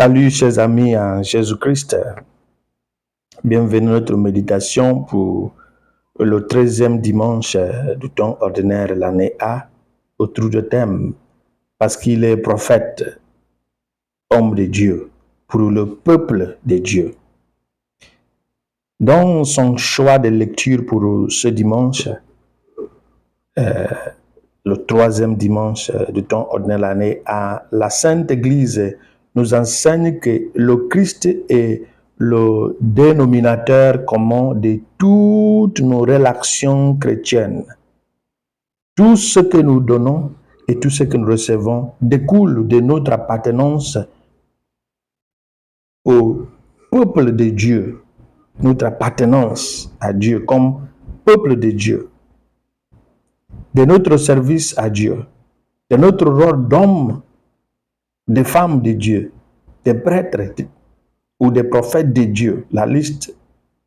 Salut chers amis en Jésus-Christ. Bienvenue à notre méditation pour le 13e dimanche du temps ordinaire de l'année A autour du thème parce qu'il est prophète, homme de Dieu, pour le peuple de Dieu. Dans son choix de lecture pour ce dimanche, le 3e dimanche du temps ordinaire de l'année A, la Sainte Église nous enseigne que le Christ est le dénominateur commun de toutes nos relations chrétiennes. Tout ce que nous donnons et tout ce que nous recevons découle de notre appartenance au peuple de Dieu, notre appartenance à Dieu comme peuple de Dieu, de notre service à Dieu, de notre rôle d'homme, de femme de Dieu, des prêtres ou des prophètes de Dieu. La liste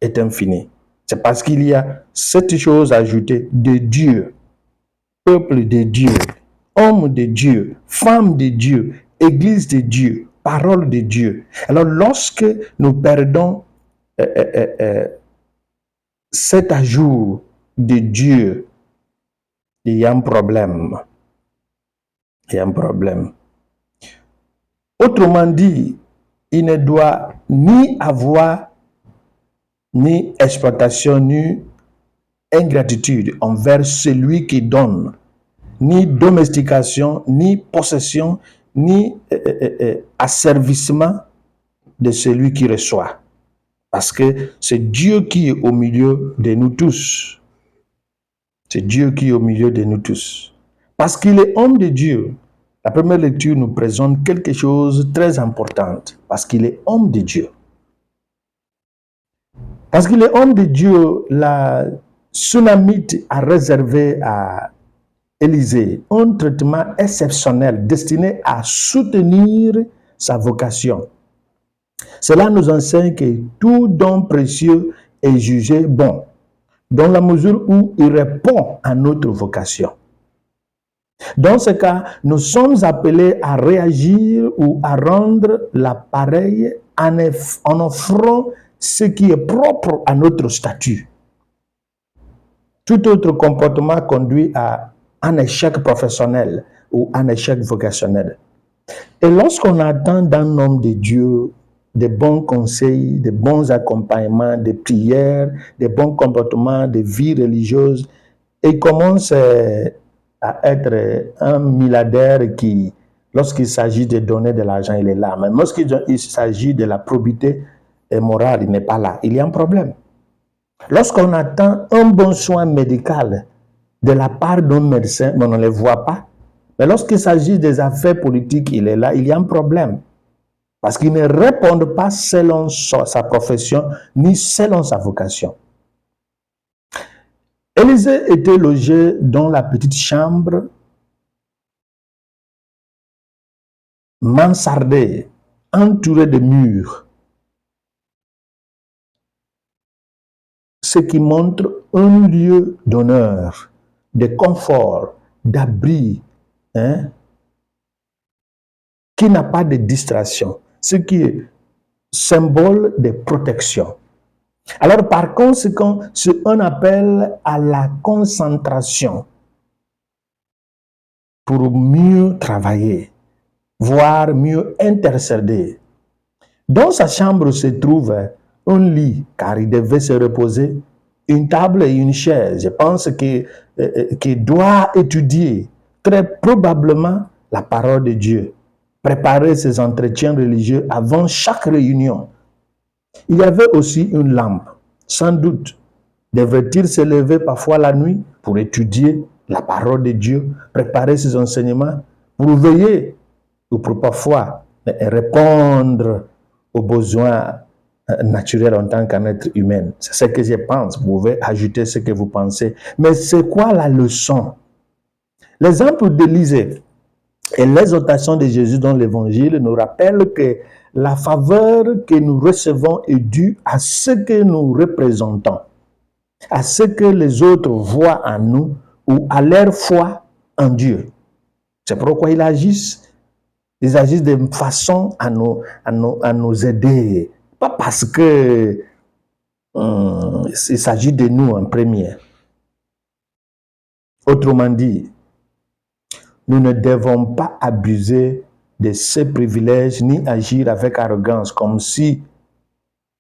est infinie. C'est parce qu'il y a cette chose ajoutée de Dieu, peuple de Dieu, homme de Dieu, femme de Dieu, église de Dieu, parole de Dieu. Alors lorsque nous perdons cet ajout de Dieu, il y a un problème. Il y a un problème. Autrement dit, il ne doit ni avoir ni exploitation, ni ingratitude envers celui qui donne, ni domestication, ni possession, ni asservissement de celui qui reçoit. Parce que c'est Dieu qui est au milieu de nous tous. C'est Dieu qui est au milieu de nous tous. Parce qu'il est homme de Dieu. La première lecture nous présente quelque chose de très important. Parce qu'il est homme de Dieu. Parce qu'il est homme de Dieu, la Sunamite a réservé à Élisée un traitement exceptionnel destiné à soutenir sa vocation. Cela nous enseigne que tout don précieux est jugé bon, dans la mesure où il répond à notre vocation. Dans ce cas, nous sommes appelés à réagir ou à rendre l'appareil en offrant ce qui est propre à notre statut. Tout autre comportement conduit à un échec professionnel ou un échec vocationnel. Et lorsqu'on attend d'un homme de Dieu des bons conseils, des bons accompagnements, des prières, des bons comportements, des vies religieuses, il commence à être un milliardaire qui, lorsqu'il s'agit de donner de l'argent, il est là. Mais lorsqu'il s'agit de la probité morale, il n'est pas là. Il y a un problème. Lorsqu'on attend un bon soin médical de la part d'un médecin, mais on ne le voit pas. Mais lorsqu'il s'agit des affaires politiques, il est là, il y a un problème. Parce qu'il ne répond pas selon sa profession, ni selon sa vocation. Élisée était logé dans la petite chambre mansardée, entourée de murs. Ce qui montre un lieu d'honneur, de confort, d'abri, qui n'a pas de distraction, ce qui est symbole de protection. Alors par conséquent, c'est un appel à la concentration pour mieux travailler, voire mieux intercéder. Dans sa chambre se trouve un lit, car il devait se reposer, une table et une chaise. Je pense qu'il doit étudier très probablement la parole de Dieu, préparer ses entretiens religieux avant chaque réunion. Il y avait aussi une lampe. Sans doute, devrait-il se lever parfois la nuit pour étudier la parole de Dieu, préparer ses enseignements, pour veiller ou pour parfois répondre aux besoins naturels en tant qu'un être humain. C'est ce que je pense. Vous pouvez ajouter ce que vous pensez. Mais c'est quoi la leçon? L'exemple d'Élisée et l'exhortation de Jésus dans l'Évangile nous rappellent que la faveur que nous recevons est due à ce que nous représentons, à ce que les autres voient en nous ou à leur foi en Dieu. C'est pourquoi ils agissent Ils agissent de façon à nous aider. Pas parce que il s'agit de nous en premier. Autrement dit, nous ne devons pas abuser de ces privilèges ni agir avec arrogance comme si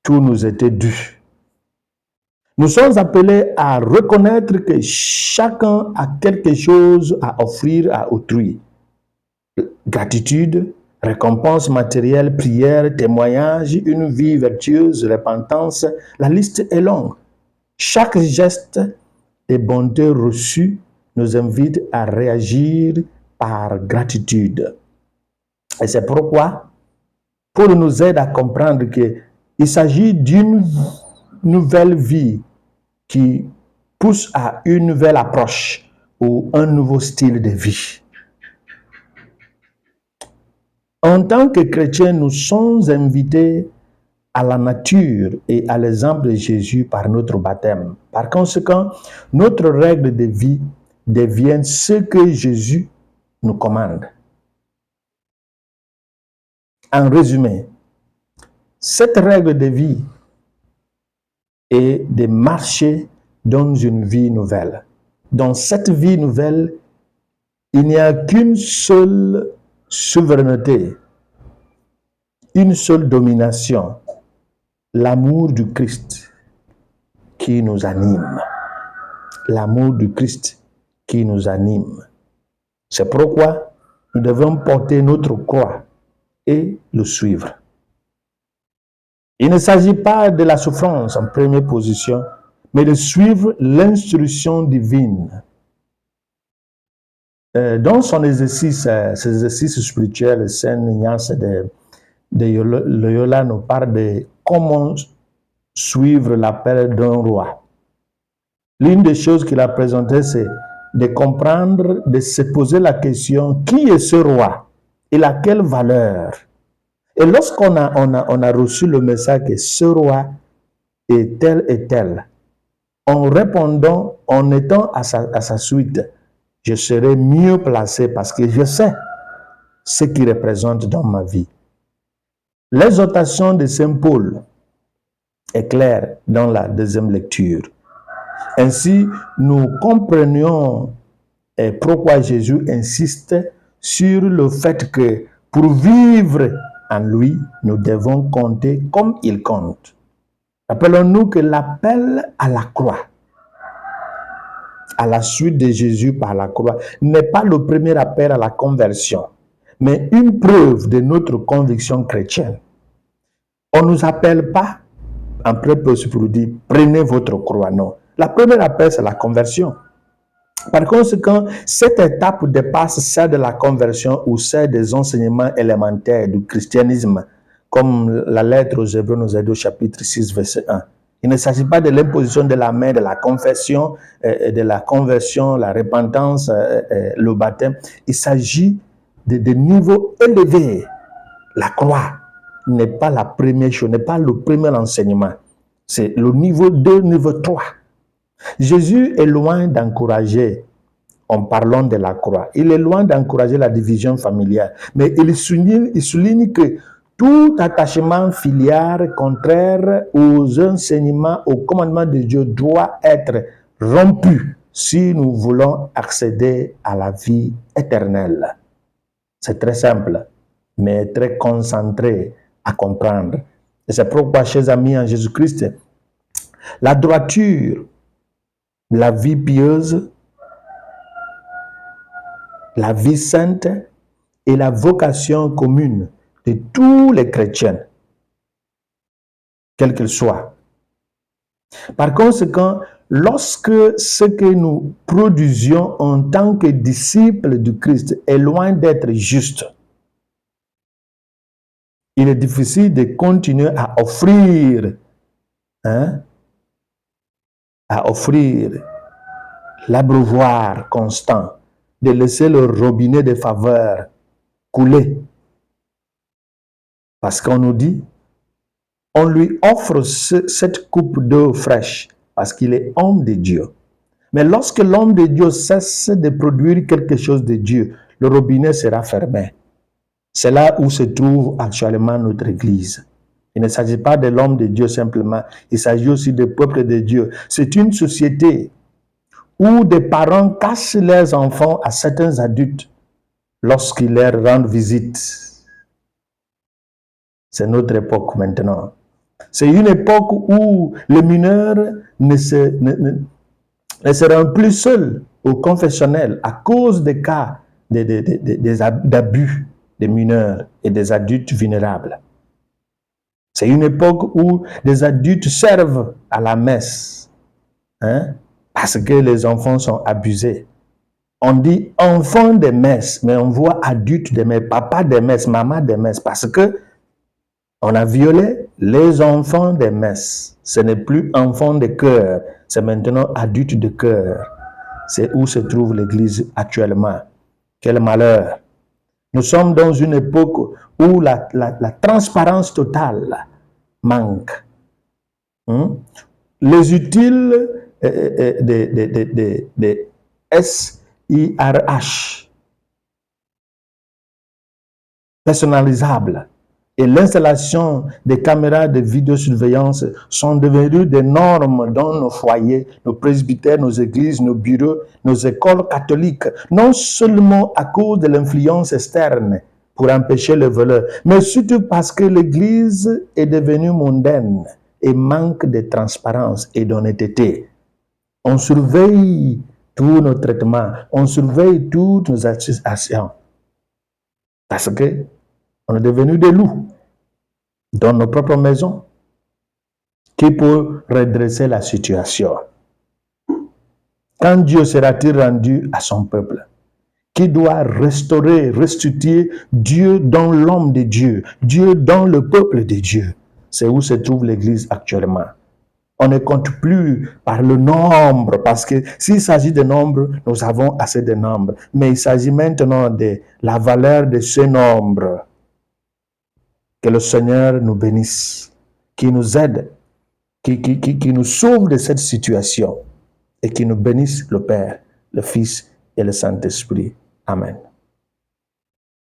tout nous était dû. Nous sommes appelés à reconnaître que chacun a quelque chose à offrir à autrui. Gratitude, récompense matérielle, prière, témoignage, une vie vertueuse, repentance, la liste est longue. Chaque geste de bonté reçu nous invite à réagir par gratitude. Et c'est pourquoi Paul nous aide à comprendre qu'il s'agit d'une nouvelle vie qui pousse à une nouvelle approche ou un nouveau style de vie. En tant que chrétiens, nous sommes invités à la nature et à l'exemple de Jésus par notre baptême. Par conséquent, notre règle de vie devient ce que Jésus nous commande. En résumé, cette règle de vie est de marcher dans une vie nouvelle. Dans cette vie nouvelle, il n'y a qu'une seule souveraineté, une seule domination, l'amour du Christ qui nous anime. L'amour du Christ qui nous anime. C'est pourquoi nous devons porter notre croix et le suivre. Il ne s'agit pas de la souffrance en première position, mais de suivre l'instruction divine. Dans son exercice, ces exercices spirituels, Saint Ignace de Loyola nous parle de comment suivre l'appel d'un roi. L'une des choses qu'il a présentées, c'est de comprendre, de se poser la question, qui est ce roi et à quelle valeur? Et lorsqu'on a reçu le message que ce roi est tel, en répondant, en étant à sa suite, je serai mieux placé parce que je sais ce qu'il représente dans ma vie. L'exhortation de Saint Paul est claire dans la deuxième lecture. Ainsi, nous comprenions pourquoi Jésus insiste sur le fait que pour vivre en lui, nous devons compter comme il compte. Rappelons-nous que l'appel à la croix, à la suite de Jésus par la croix, n'est pas le premier appel à la conversion, mais une preuve de notre conviction chrétienne. On ne nous appelle pas, en préposition pour dire, prenez votre croix, non. La première appel, c'est la conversion. Par conséquent, cette étape dépasse celle de la conversion ou celle des enseignements élémentaires du christianisme, comme la lettre aux Hébreux nous aide au chapitre 6, verset 1. Il ne s'agit pas de l'imposition de la main, de la confession, de la conversion, la repentance, le baptême. Il s'agit de niveaux élevés. La croix n'est pas la première chose, n'est pas le premier enseignement. C'est le niveau 2, niveau 3. Jésus est loin d'encourager, en parlant de la croix, il est loin d'encourager la division familiale, mais il souligne que tout attachement filial contraire aux enseignements, aux commandements de Dieu doit être rompu si nous voulons accéder à la vie éternelle. C'est très simple, mais très concentré à comprendre. Et c'est pourquoi, chers amis en Jésus-Christ, la droiture, la vie pieuse, la vie sainte et la vocation commune de tous les chrétiens, quels qu'ils soient. Par conséquent, lorsque ce que nous produisions en tant que disciples du Christ est loin d'être juste, il est difficile de continuer à offrir l'abreuvoir constant, de laisser le robinet de faveur couler. Parce qu'on nous dit, on lui offre cette coupe d'eau fraîche parce qu'il est homme de Dieu. Mais lorsque l'homme de Dieu cesse de produire quelque chose de Dieu, le robinet sera fermé. C'est là où se trouve actuellement notre Église. Il ne s'agit pas de l'homme de Dieu simplement, il s'agit aussi du peuple de Dieu. C'est une société où des parents cachent leurs enfants à certains adultes lorsqu'ils leur rendent visite. C'est notre époque maintenant. C'est une époque où les mineurs ne seront plus seuls au confessionnel à cause des cas d'abus des mineurs et des adultes vulnérables. C'est une époque où des adultes servent à la messe, hein, parce que les enfants sont abusés. On dit enfants des messes, mais on voit adultes des messes, papa des messes, maman des messes, parce que on a violé les enfants des messes. Ce n'est plus enfants de cœur, c'est maintenant adultes de cœur. C'est où se trouve l'Église actuellement. Quel malheur! Nous sommes dans une époque où la transparence totale manque. Les utiles des SIRH, personnalisables, et l'installation des caméras de vidéosurveillance sont devenues des normes dans nos foyers, nos presbytères, nos églises, nos bureaux, nos écoles catholiques, non seulement à cause de l'influence externe pour empêcher les voleurs, mais surtout parce que l'Église est devenue mondaine et manque de transparence et d'honnêteté. On surveille tous nos traitements, on surveille toutes nos actions, parce que on est devenu des loups dans nos propres maisons. Qui peut redresser la situation? Quand Dieu sera-t-il rendu à son peuple? Qui doit restaurer, restituer Dieu dans l'homme de Dieu, Dieu dans le peuple de Dieu? C'est où se trouve l'Église actuellement. On ne compte plus par le nombre, parce que s'il s'agit de nombre, nous avons assez de nombre. Mais il s'agit maintenant de la valeur de ce nombre. Que le Seigneur nous bénisse, qui nous aide, qui nous sauve de cette situation et qui nous bénisse le Père, le Fils et le Saint-Esprit. Amen.